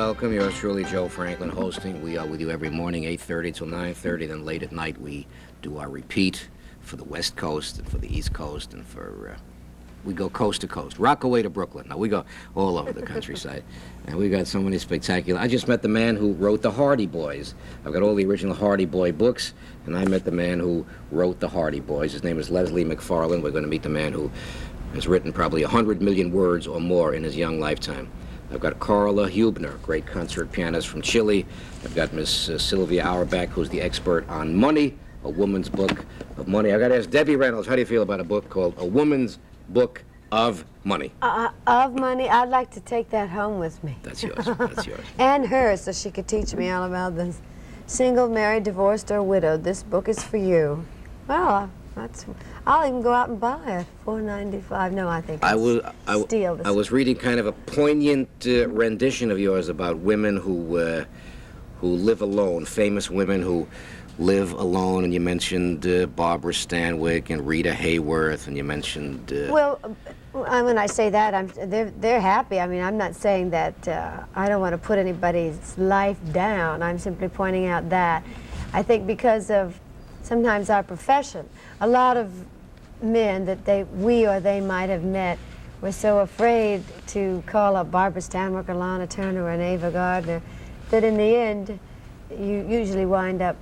welcome. Yours truly, Joe Franklin, hosting. We are with you every morning, 8:30 till 9:30. Then late at night, we do our repeat for the West Coast and for the East Coast and for... we go coast to coast, Rockaway to Brooklyn. Now, we go all over the countryside. And we got so many spectacular... I just met the man who wrote the Hardy Boys. I've got all the original Hardy Boy books, and I met the man who wrote the Hardy Boys. His name is Leslie MacFarland. We're going to meet the man who has written probably 100 million words or more in his young lifetime. I've got Carla Hubner, great concert pianist from Chile. I've got Miss Sylvia Auerbach, who's the expert on money, a woman's book of money. I've got to ask Debbie Reynolds, how do you feel about a book called A Woman's Book of Money? Of money? I'd like to take that home with me. That's yours. That's yours. And hers, so she could teach me all about this. Single, married, divorced, or widowed. This book is for you. Well, I'll even go out and buy it. $4.95. No, I think steal this. I was reading kind of a poignant rendition of yours about women who live alone, famous women who live alone, and you mentioned Barbara Stanwyck and Rita Hayworth, and you mentioned... Well, when I say that, they're happy. I mean, I'm not saying that I don't want to put anybody's life down. I'm simply pointing out that I think because of sometimes our profession, a lot of men that we or they might have met were so afraid to call up Barbara Stanwyck or Lana Turner or Ava Gardner that in the end you usually wind up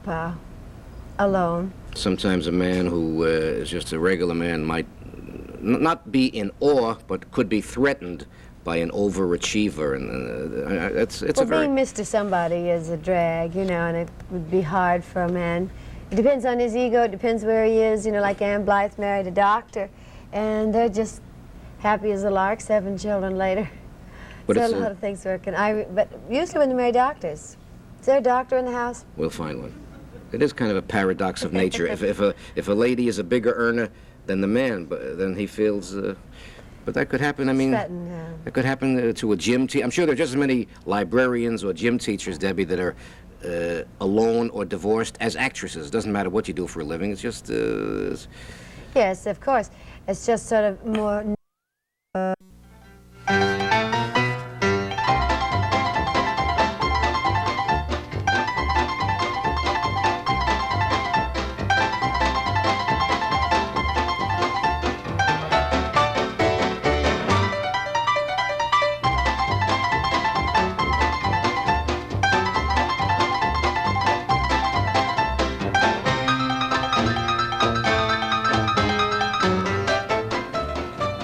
alone. Sometimes a man who is just a regular man might not be in awe, but could be threatened by an overachiever, and it's a very... being Mr. Somebody is a drag, you know, and it would be hard for a man. It depends on his ego, it depends where he is, you know, like Ann Blythe married a doctor, and they're just happy as a lark, 7 children later. But so a lot of things working. But usually when they marry doctors. Is there a doctor in the house? We'll find one. It is kind of a paradox of nature. if a lady is a bigger earner than the man, then he feels... but that could happen, I mean... That could happen to a gym teacher. I'm sure there are just as many librarians or gym teachers, Debbie, that are alone or divorced as actresses. It doesn't matter what you do for a living. It's just... Yes, of course. It's just sort of more...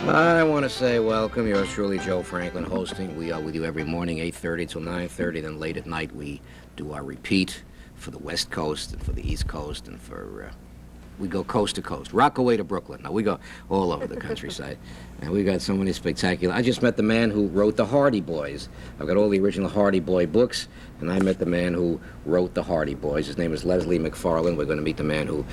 I want to say welcome. Yours truly, Joe Franklin, hosting. We are with you every morning, 8:30 till 9:30. Then late at night, we do our repeat for the West Coast and for the East Coast and for... we go coast to coast, Rockaway to Brooklyn. Now, we go all over the countryside. And we got so many spectacular... I just met the man who wrote the Hardy Boys. I've got all the original Hardy Boy books, and I met the man who wrote the Hardy Boys. His name is Leslie MacFarland. We're going to meet the man who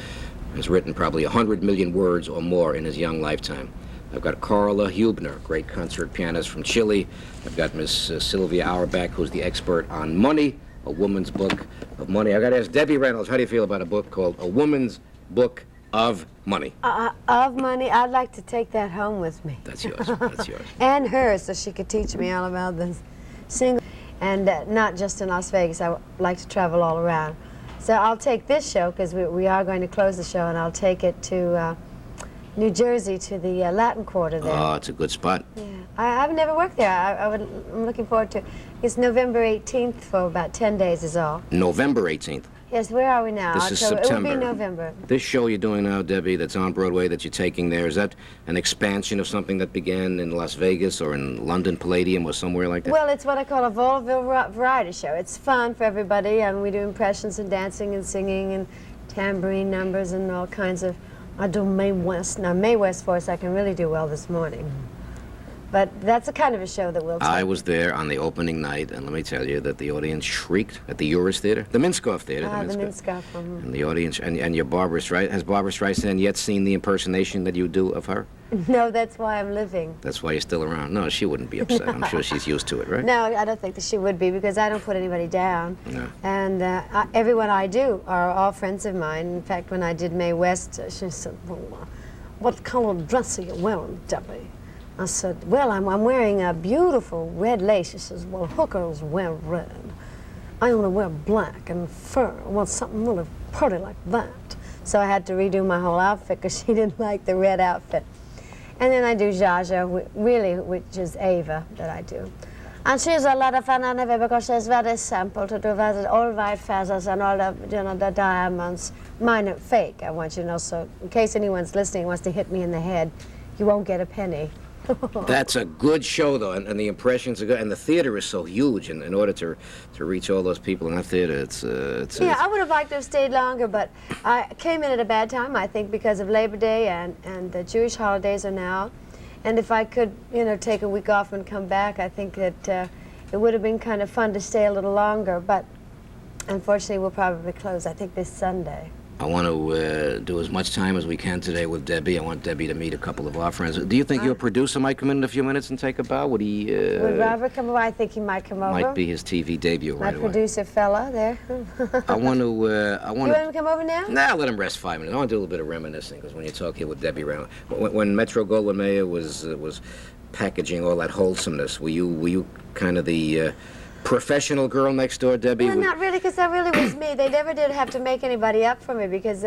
has written probably 100 million words or more in his young lifetime. I've got Carla Hubner, great concert pianist from Chile. I've got Miss Sylvia Auerbach, who's the expert on money, a woman's book of money. I've got to ask Debbie Reynolds, how do you feel about a book called A Woman's Book of Money? Of money? I'd like to take that home with me. That's yours. That's yours. And hers, so she could teach me all about this single. And not just in Las Vegas. I like to travel all around. So I'll take this show, because we are going to close the show, and I'll take it to New Jersey, to the Latin Quarter there. Oh, it's a good spot. Yeah, I've never worked there. I'm looking forward to it. It's November 18th for about 10 days is all. November 18th? Yes, where are we now? This is September. It will be November. This show you're doing now, Debbie, that's on Broadway, that you're taking there, is that an expansion of something that began in Las Vegas or in London Palladium or somewhere like that? Well, it's what I call a vaudeville variety show. It's fun for everybody, and we do impressions and dancing and singing and tambourine numbers and all kinds of... I do Mae West. Now, Mae West voice I can really do well this morning. But that's the kind of a show that we'll take. I was there on the opening night, and let me tell you that the audience shrieked at the Uris Theater, the Minskoff Theater. The Minskoff. And the audience, and your Barbara Streisand, has Barbara Streisand yet seen the impersonation that you do of her? No, that's why I'm living. That's why you're still around. No, she wouldn't be upset. I'm sure she's used to it, right? No, I don't think that she would be, because I don't put anybody down. No. And everyone I do are all friends of mine. In fact, when I did Mae West, she said, well, what color dress are you wearing, Debbie? I said, well, I'm wearing a beautiful red lace. She says, well, hookers wear red. I only wear black and fur. I want something really pretty like that. So I had to redo my whole outfit because she didn't like the red outfit. And then I do Jaja, really, which is Ava that I do. And she's a lot of fun anyway because she's very simple to do, all white feathers and all the, you know, the diamonds. Mine are fake, I want you to know, so in case anyone's listening wants to hit me in the head, you won't get a penny. That's a good show, though, and the impressions are good, and the theater is so huge, and in order to reach all those people in that theater, it's yeah, I would have liked to have stayed longer, but I came in at a bad time, I think, because of Labor Day and the Jewish holidays are now. And if I could, you know, take a week off and come back, I think that it would have been kind of fun to stay a little longer, but unfortunately we'll probably close, I think, this Sunday. I want to do as much time as we can today with Debbie. I want Debbie to meet a couple of our friends. Do you think your producer might come in a few minutes and take a bow? Would he? Would Robert come over? I think he might come over. Might be his TV debut right away. My producer fella there. I want to. You want him to come over now? Nah, let him rest 5 minutes. I want to do a little bit of reminiscing because when you talk here with Debbie Reynolds, when Metro-Goldwyn-Mayer was packaging all that wholesomeness, were you kind of the professional girl next door, Debbie? No, not really, because that really was me. They never did have to make anybody up for me because,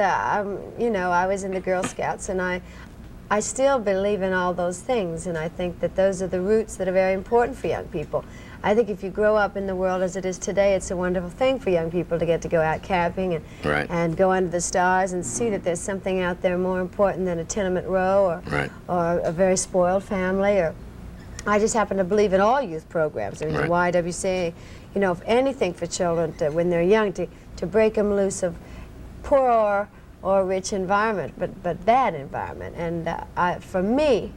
you know, I was in the Girl Scouts, and I still believe in all those things, and I think that those are the roots that are very important for young people. I think if you grow up in the world as it is today, it's a wonderful thing for young people to get to go out camping and, right. and go under the stars and see that there's something out there more important than a tenement row or, right. or a very spoiled family. Or I just happen to believe in all youth programs. I mean, right. the YWCA, you know, if anything for children when they're young, to break them loose of poor or rich environment, but bad environment. And for me,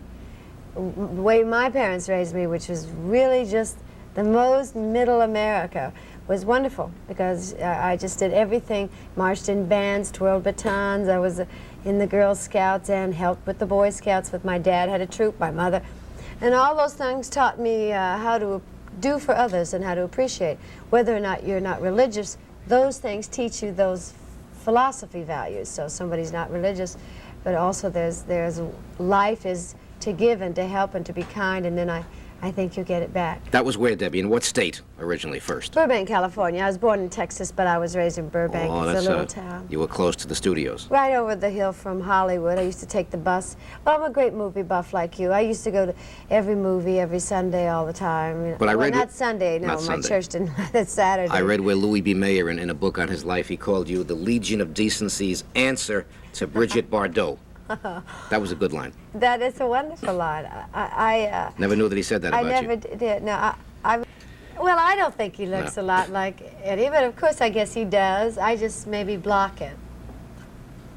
the way my parents raised me, which was really just the most middle America, was wonderful because I just did everything, marched in bands, twirled batons. I was in the Girl Scouts and helped with the Boy Scouts with my dad, had a troop, my mother. And all those things taught me how to do for others and how to appreciate. Whether or not you're not religious, those things teach you those philosophy values. So somebody's not religious, but also there's life is to give and to help and to be kind, and then I think you'll get it back. That was where, Debbie? In what state originally first? Burbank, California. I was born in Texas, but I was raised in Burbank. Oh, it's that's a little town. You were close to the studios. Right over the hill from Hollywood. I used to take the bus. Well, I'm a great movie buff like you. I used to go to every movie every Sunday all the time. You know. But I read not Sunday. No, not my Sunday. church didn't. That's Saturday. I read where Louis B. Mayer, in a book on his life, he called you the Legion of Decency's answer to Brigitte Bardot. That was a good line. That is a wonderful line. I never knew that he said that about you. I never did. No, well, I don't think he looks a lot like Eddie, but of course I guess he does. I just maybe block it.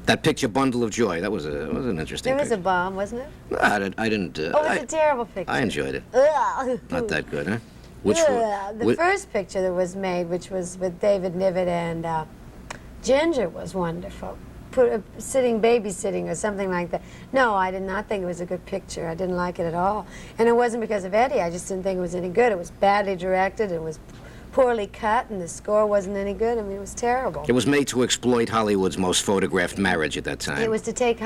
That picture, Bundle of Joy, that was an interesting There was picture. a bomb, wasn't it? I didn't. Oh, it was a terrible picture. I enjoyed it. Ugh. Not that good, huh? Which Ugh. The first picture that was made, which was with David Niven and Ginger, was wonderful. Babysitting or something like that. No, I did not think it was a good picture. I didn't like it at all. And it wasn't because of Eddie. I just didn't think it was any good. It was badly directed. It was poorly cut, and the score wasn't any good. I mean, it was terrible. It was made to exploit Hollywood's most photographed marriage at that time. It was to take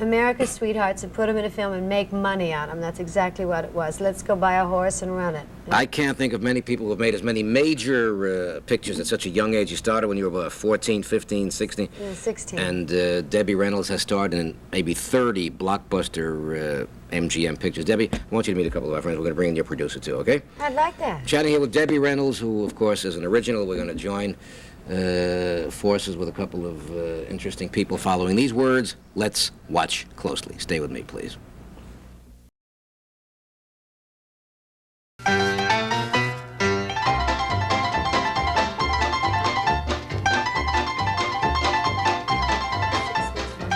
America's sweethearts and put them in a film and make money on them. That's exactly what it was. Let's go buy a horse and run it. I can't think of many people who have made as many major pictures at such a young age. You started when you were about 14, 15, 16. Yeah, 16. And Debbie Reynolds has starred in maybe 30 blockbuster MGM pictures. Debbie, I want you to meet a couple of our friends. We're going to bring in your producer, too, okay? I'd like that. Chatting here with Debbie Reynolds, who, of course, is an original. We're going to join forces with a couple of interesting people following these words. Let's watch closely. Stay with me, please.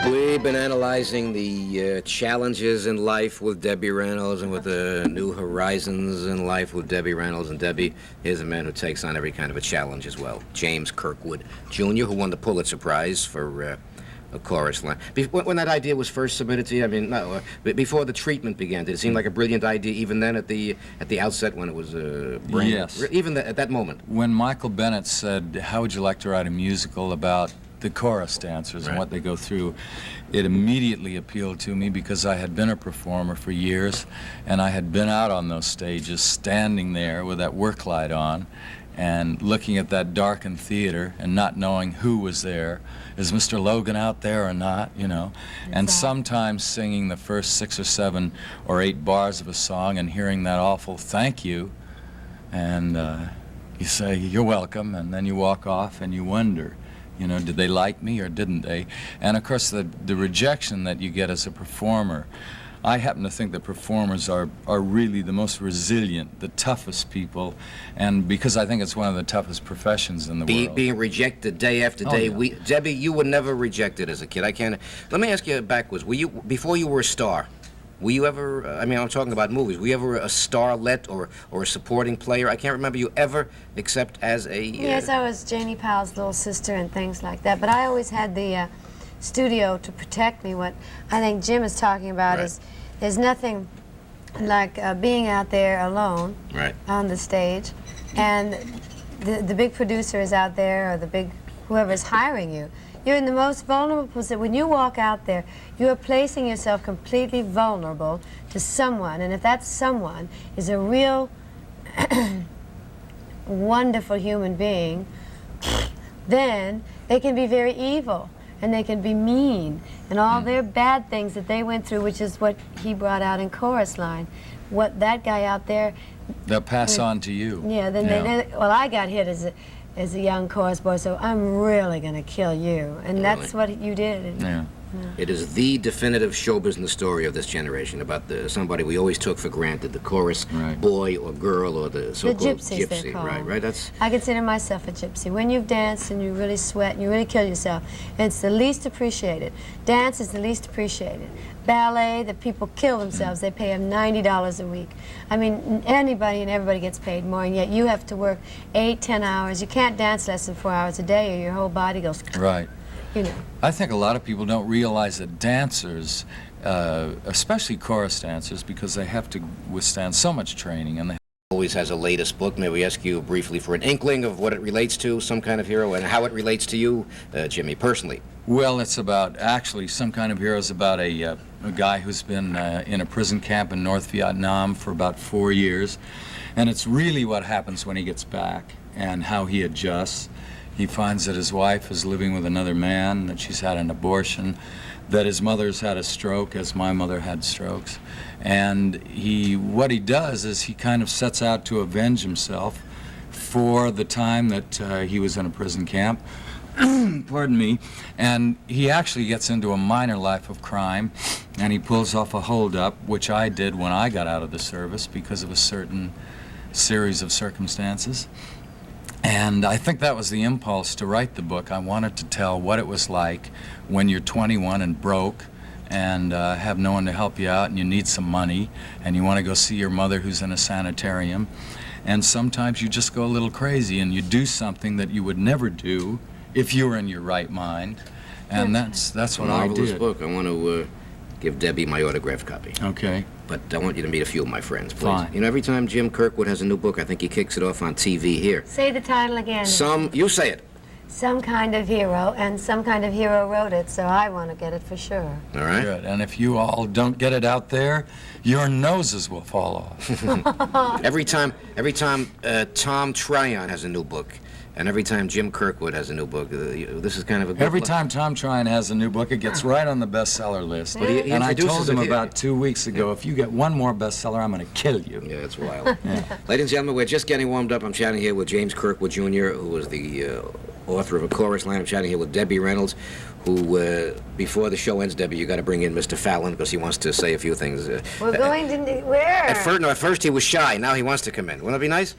We've been analyzing the challenges in life with Debbie Reynolds and with the new horizons in life with Debbie Reynolds. And Debbie is a man who takes on every kind of a challenge as well. James Kirkwood Jr., who won the Pulitzer Prize for a chorus line. When that idea was first submitted to you, I mean, no, before the treatment began, did it seem like a brilliant idea even then at the outset when it was Yes. Even at that moment? When Michael Bennett said, how would you like to write a musical about the chorus dancers and what they go through, it immediately appealed to me because I had been a performer for years, and I had been out on those stages, standing there with that work light on, and looking at that darkened theater and not knowing who was there. Is Mr. Logan out there or not, you know? And sometimes singing the first 6 or 7 or 8 bars of a song and hearing that awful thank you, and you say, you're welcome, and then you walk off and you wonder, you know, did they like me or didn't they? And of course the rejection that you get as a performer, I happen to think that performers are really the most resilient, the toughest people, and because I think it's one of the toughest professions in the world. Being rejected day after day. Yeah. Debbie, you were never rejected as a kid. I can't. Let me ask you backwards. Were you, before you were a star, were you ever, I mean, I'm talking about movies, were you ever a starlet or a supporting player? I can't remember you ever, except as a... Yes, I was Janie Powell's little sister and things like that, but I always had the studio to protect me. What I think Jim is talking about is there's nothing like being out there alone on the stage, and the big producer is out there, or the big whoever's hiring you. You're in the most vulnerable position. When you walk out there, you are placing yourself completely vulnerable to someone, and if that someone is a real wonderful human being, then they can be very evil, and they can be mean, and all their bad things that they went through, which is what he brought out in Chorus Line. What that guy out there... They'll pass on to you. Yeah, then well, I got hit as a young chorus boy, so I'm really going to kill you. And that's what you did. It is the definitive show business story of this generation about somebody we always took for granted, the chorus boy or girl or the so-called gypsy. Right. That's. I consider myself a gypsy. When you've danced and you really sweat and you really kill yourself, it's the least appreciated. Dance is the least appreciated. Ballet, the people kill themselves. They pay them $90 a week. I mean, anybody and everybody gets paid more, and yet you have to work 8, 10 hours. You can't dance less than 4 hours a day, or your whole body goes. Right. You know. I think a lot of people don't realize that dancers, especially chorus dancers, because they have to withstand so much training, and they always has a latest book. May we ask you briefly for an inkling of what it relates to, Some Kind of Hero, and how it relates to you, Jimmy, personally? Well, it's about, actually, Some Kind of Hero is about a guy who's been in a prison camp in North Vietnam for about 4 years, and it's really what happens when he gets back and how he adjusts. He finds that his wife is living with another man, that she's had an abortion, that his mother's had a stroke, as my mother had strokes. And what he does is he kind of sets out to avenge himself for the time that he was in a prison camp. Pardon me. And he actually gets into a minor life of crime, and he pulls off a holdup, which I did when I got out of the service because of a certain series of circumstances. And I think that was the impulse to write the book. I wanted to tell what it was like when you're 21 and broke and have no one to help you out, and you need some money, and you want to go see your mother who's in a sanitarium. And sometimes you just go a little crazy and you do something that you would never do if you were in your right mind. And that's what I did. Marvelous book. I want to give Debbie my autographed copy. Okay. But I want you to meet a few of my friends, please. Fine. You know, every time Jim Kirkwood has a new book, I think he kicks it off on TV here. Say the title again. You say it. Some Kind of Hero, and Some Kind of Hero wrote it, so I want to get it for sure. All right. Good. And if you all don't get it out there, your noses will fall off. Every time Tom Tryon has a new book, and every time Jim Kirkwood has a new book, this is kind of a good Every look. time Tom Tryon has a new book, it gets right on the bestseller list. But he and I introduces told him it here. about 2 weeks ago, if you get one more bestseller, I'm going to kill you. Yeah, it's wild. Ladies and gentlemen, we're just getting warmed up. I'm chatting here with James Kirkwood Jr., who was the author of A Chorus Line. I'm chatting here with Debbie Reynolds, who, before the show ends, Debbie, you got to bring in Mr. Fallon because he wants to say a few things. We're going to where? At first he was shy. Now he wants to come in. Wouldn't that be nice?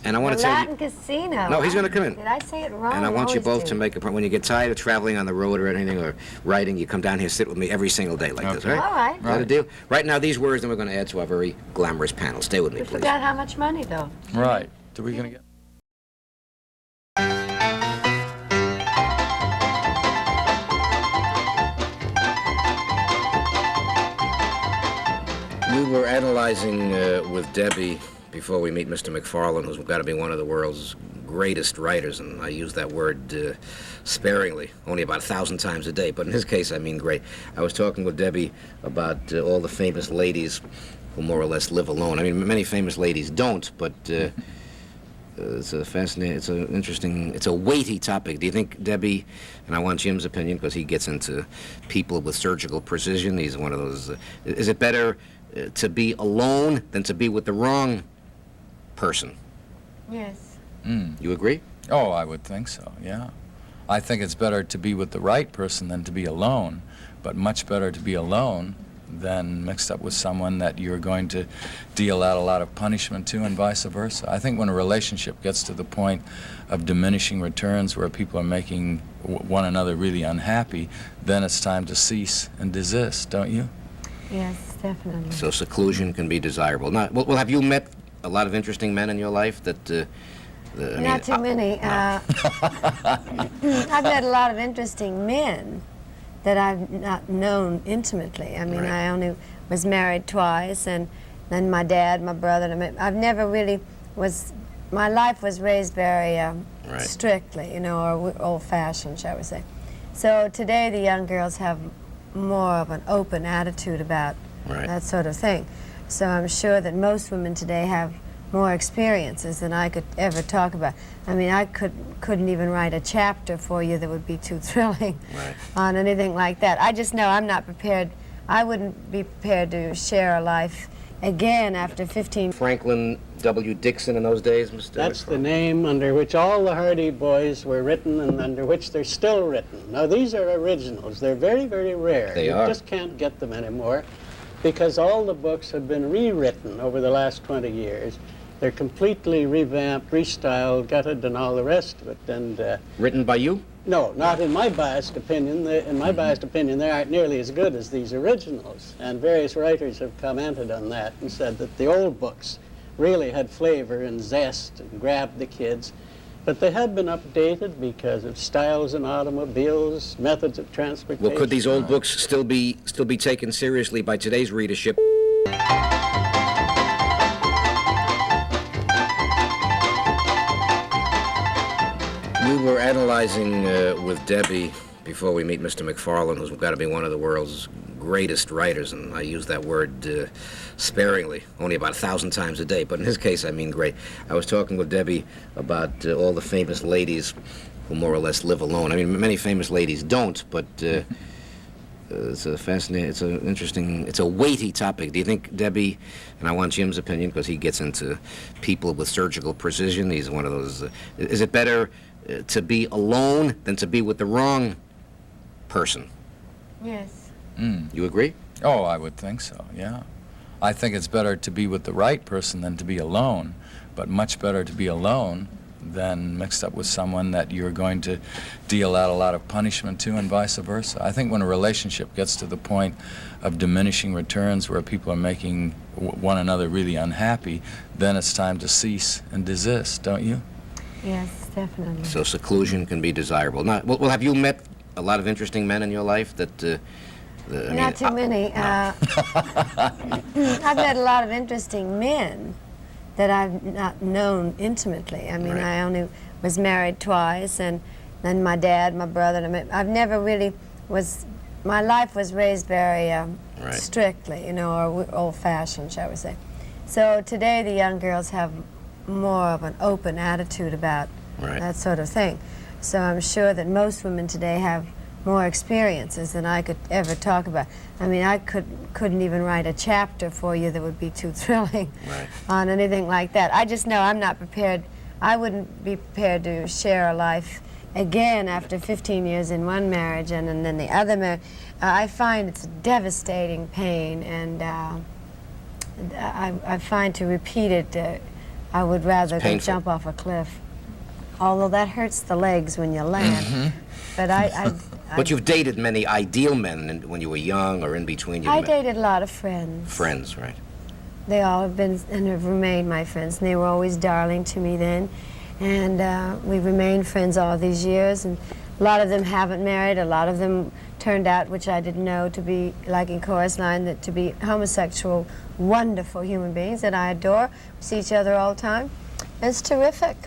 And I want to tell Latin you. Casino. No, he's going to come in. Did I say it wrong? And I want you always both do. to make a point. When you get tired of traveling on the road or anything or writing, you come down here, sit with me every single day like this, all right? All right. Is that a deal? Right now, these words, then we're going to add to our very glamorous panel. Stay with me, We please. forgot how much money, though. Right. Are we going to get... We were analyzing with Debbie before we meet Mr. MacFarland, who's got to be one of the world's greatest writers, and I use that word sparingly, only about 1,000 times a day, but in his case I mean great. I was talking with Debbie about all the famous ladies who more or less live alone. I mean, many famous ladies don't, but it's a fascinating, it's an interesting, it's a weighty topic. Do you think, Debbie, and I want Jim's opinion because he gets into people with surgical precision, he's one of those, is it better to be alone than to be with the wrong person? Yes. You agree? Oh, I would think so, yeah. I think it's better to be with the right person than to be alone, but much better to be alone than mixed up with someone that you're going to deal out a lot of punishment to, and vice versa. I think when a relationship gets to the point of diminishing returns where people are making one another really unhappy, then it's time to cease and desist, don't you? Yes, definitely. So seclusion can be desirable. Now, well, have you met a lot of interesting men in your life that... Not too many. I've met a lot of interesting men that I've not known intimately. I mean, Right. I only was married twice, and then my dad, my brother. I've never really was. My life was raised very Right. strictly, you know, or old-fashioned, shall we say. So today, the young girls have more of an open attitude about Right. that sort of thing. So I'm sure that most women today have more experiences than I could ever talk about. I mean, I couldn't even write a chapter for you that would be too thrilling Right. on anything like that. I just know I'm not prepared. I wouldn't be prepared to share a life again after 15. Franklin W. Dixon in those days, Mr. That's the MacFarland? name under which all the Hardy Boys were written and under which they're still written. Now, these are originals. They're very, very rare. They you are. just can't get them anymore because all the books have been rewritten over the last 20 years. They're completely revamped, restyled, gutted, and all the rest of it. And Written by you? no, not in my biased opinion. In my biased opinion, they aren't nearly as good as these originals. And various writers have commented on that and said that the old books really had flavor and zest and grabbed the kids. But they have been updated because of styles in automobiles, methods of transportation. Well, could these old books still be taken seriously by today's readership? We were analyzing with Debbie before we meet Mr. MacFarland, who's got to be one of the world's greatest writers, and I use that word sparingly, only about 1,000 times a day, but in his case I mean great. I was talking with Debbie about all the famous ladies who more or less live alone. I mean, many famous ladies don't, but it's a fascinating, it's an interesting, it's a weighty topic. Do you think, Debbie, and I want Jim's opinion because he gets into people with surgical precision, he's one of those, is it better to be alone than to be with the wrong person? Yes. You agree? Oh, I would think so, yeah. I think it's better to be with the right person than to be alone, but much better to be alone than mixed up with someone that you're going to deal out a lot of punishment to, and vice versa. I think when a relationship gets to the point of diminishing returns where people are making one another really unhappy, then it's time to cease and desist, don't you? Yes, definitely. So seclusion can be desirable. Now, well, have you met a lot of interesting men in your life that... Not too many. I've met a lot of interesting men that I've not known intimately. I mean, Right. I only was married twice, and then my dad, my brother. I've never really was. My life was raised very Right. strictly, you know, or old-fashioned, shall we say. So today, the young girls have more of an open attitude about Right. that sort of thing. So I'm sure that most women today have more experiences than I could ever talk about. I mean, I couldn't even write a chapter for you that would be too thrilling Right. on anything like that. I just know I'm not prepared. I wouldn't be prepared to share a life again after 15 years in one marriage and then the other marriage. I find it's devastating pain, and I find to repeat it, I would rather than painful. jump off a cliff. Although that hurts the legs when you land. But But you've dated many ideal men when you were young or in between. I dated a lot of friends. Friends, right? They all have been and have remained my friends, and they were always darling to me then. And we remained friends all these years, and a lot of them haven't married. A lot of them turned out, which I didn't know, to be, like in Chorus Line, that to be homosexual, wonderful human beings that I adore. We see each other all the time. It's terrific.